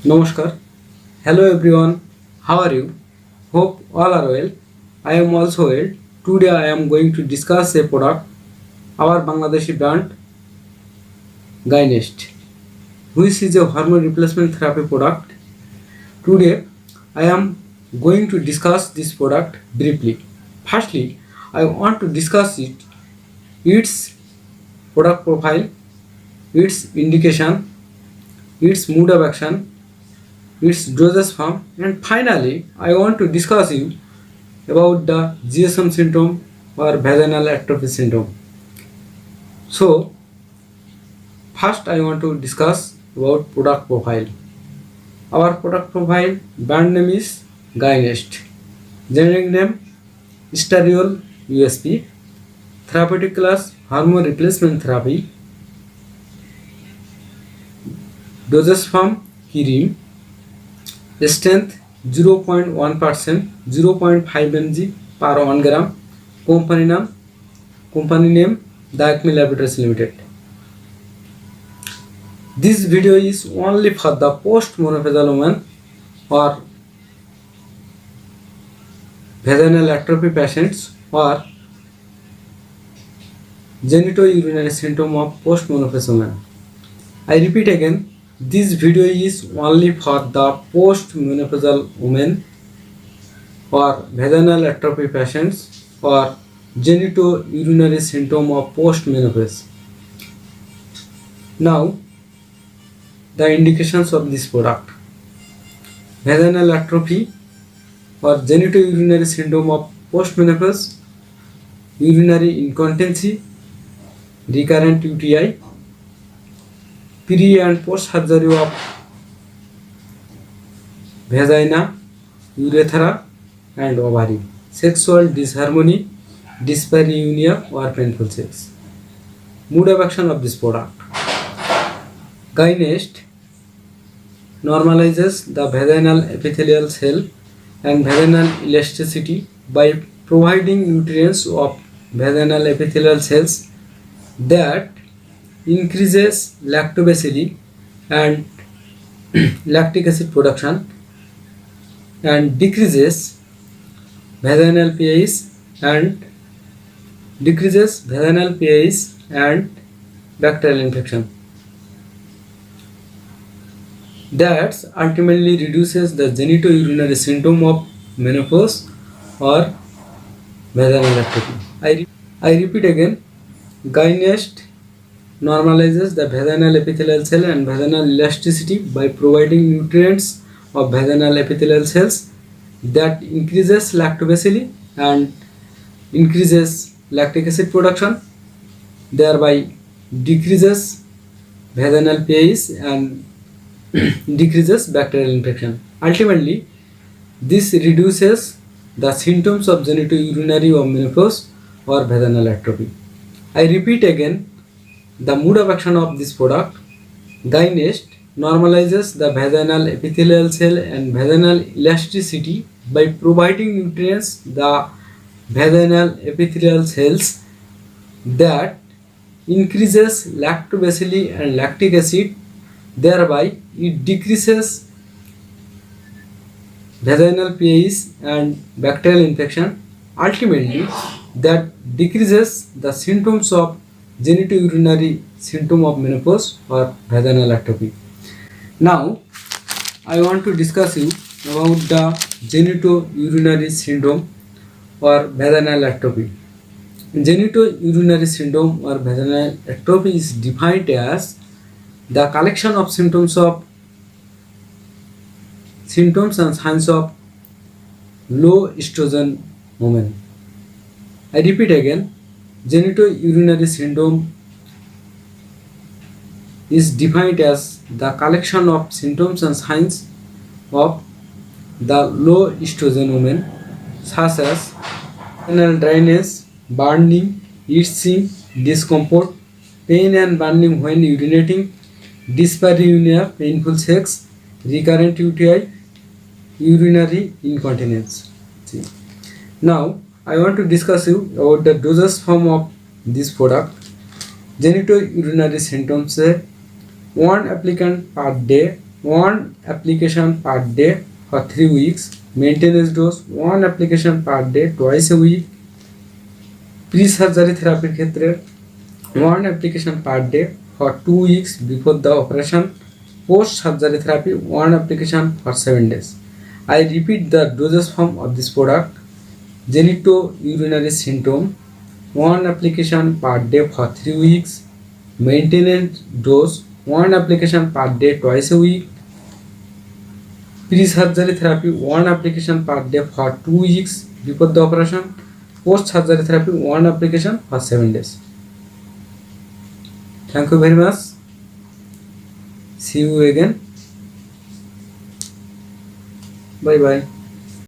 Namoskar. Hello everyone. How are you? Hope all are well. I am also well. Today I am going to discuss a product, our Bangladeshi brand Gynest, which is a hormone replacement therapy product. Today I am going to discuss this product briefly. Firstly, I want to discuss its product profile, its indication, its mode of action, its dosage form, and finally I want to discuss you about the GSM syndrome or vaginal atrophy syndrome. So first I want to discuss about product profile. Our product profile brand name is Gynest, generic name Estriol USP, Therapeutic Class hormone replacement therapy, dosage form cream, strength 0.1%, 0.5 mg per 1 gram, company name the ACME LAB.LTD Limited. This video is only for the postmenopausal women or vaginal atrophy patients or genitourinary syndrome of postmenopausal women. I repeat again, this video is only for the postmenopausal women or vaginal atrophy patients or genitourinary syndrome of postmenopause. Now, the indications of this product: vaginal atrophy or genitourinary syndrome of postmenopause, urinary incontinence, recurrent UTI, pre and post surgery of vagina, urethra and ovary, sexual disharmony, dyspareunia or painful sex. Mode of action of this product: Gynest normalizes the vaginal epithelial cell and vaginal elasticity by providing nutrients of vaginal epithelial cells that increases lactobacilli and lactic acid production and decreases vaginal pH and bacterial infection. That ultimately reduces the genitourinary syndrome of menopause or vaginal atrophy. I repeat again, Gynest normalizes the vaginal epithelial cell and vaginal elasticity by providing nutrients of vaginal epithelial cells that increases lactobacilli and increases lactic acid production, thereby decreases vaginal pH and decreases bacterial infection. Ultimately, this reduces the symptoms of genitourinary or menopause or vaginal atrophy. I repeat again, the mode of action of this product: Gynest normalizes the vaginal epithelial cell and vaginal elasticity by providing nutrients the vaginal epithelial cells that increases lactobacilli and lactic acid, thereby it decreases vaginal pH and bacterial infection. Ultimately, that decreases the symptoms of genitourinary syndrome of menopause or vaginal atrophy. Now, I want to discuss you about the genitourinary syndrome or vaginal atrophy. Genitourinary syndrome or vaginal atrophy is defined as the collection of symptoms and signs of low estrogen hormone. I repeat again, genitourinary syndrome is defined as the collection of symptoms and signs of the low estrogen hormone, such as anal dryness, burning, itching, discomfort, pain and burning when urinating, dyspareunia, painful sex, recurrent UTI, urinary incontinence. Now, I want to discuss you about the dosage form of this product. Genitourinary symptoms: 1 applicant per day 1 application per day for 3 weeks. Maintenance dose 1 application per day twice a week. Pre-surgery therapy ক্ষেত্রে 1 application per day for 2 weeks before the operation. Post-surgery therapy 1 application for 7 days. I repeat the dosage form of this product. Genitourinary Syndrome 1 application per day for 3 weeks. Maintenance dose 1 application per day twice a week. Pre-surgery therapy 1 application per day for 2 weeks before the operation. Post-surgery therapy 1 application for 7 days. Thank you very much. See you again. Bye bye.